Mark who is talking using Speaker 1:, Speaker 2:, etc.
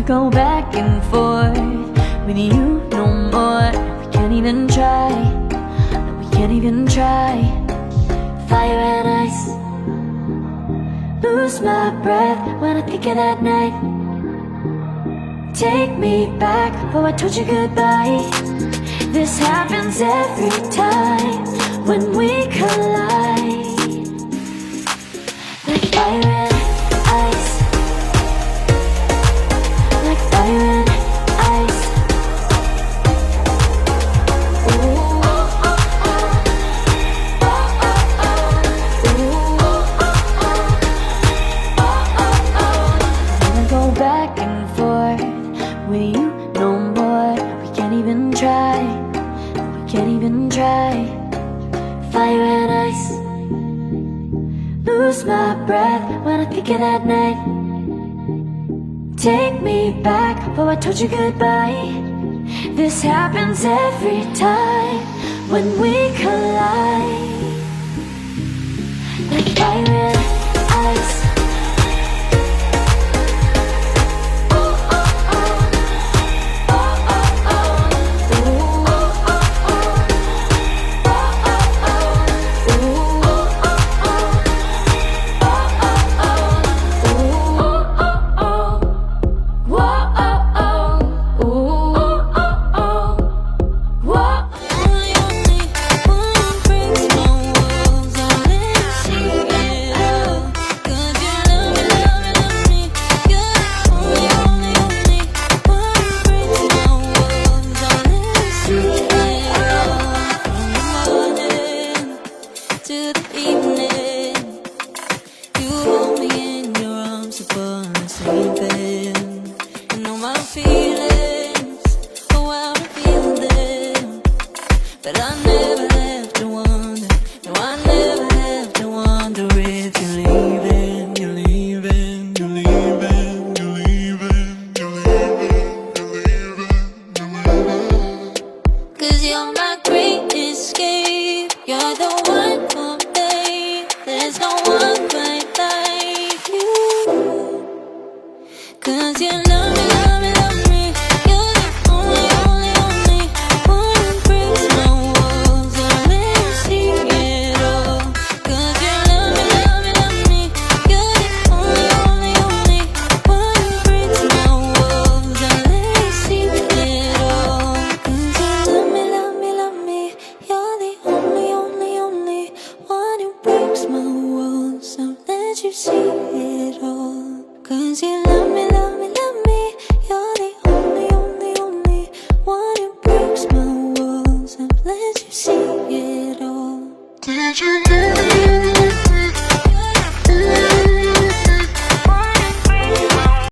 Speaker 1: go back and forth with you no more. We can't even try, no, we can't even try. Fire and ice, lose my breath when I think of that night. Take me back, oh I told you goodbye. This happens every time when we collide. Like fire and ice, like fire and ice. Ooh, oh, oh, oh. Oh, oh, oh. Ooh, oh, oh, oh. Oh, oh, oh. Wanna go back and forth with you no more. We can't even try, we can't even try. Fire and ice, lose my breath when I think of that night. Take me back, oh I told you goodbye. This happens every time when we collide. Like fire and ice.
Speaker 2: But I never have to wonder, no I never have to wonder if you're leaving, you're leaving, you're leaving, you're leaving, you're leaving, you're leaving, you're leaving. 'Cause you're my great escape, you're the one for me, there's no one quite like you. 'Cause you love me, love me, love me, you're the only, only, only one who breaks my walls and let me see it all. 'Cause you love me, love me, love me, you're the only, only, only one who breaks my walls and let me see it all. 'Cause you love me, love me, love me, you're the only, only, only one who breaks my walls and let you see it all. 'Cause you love me, love me, love me, you're the only, only, only one who breaks my walls and lets you see it all. Did you leave me?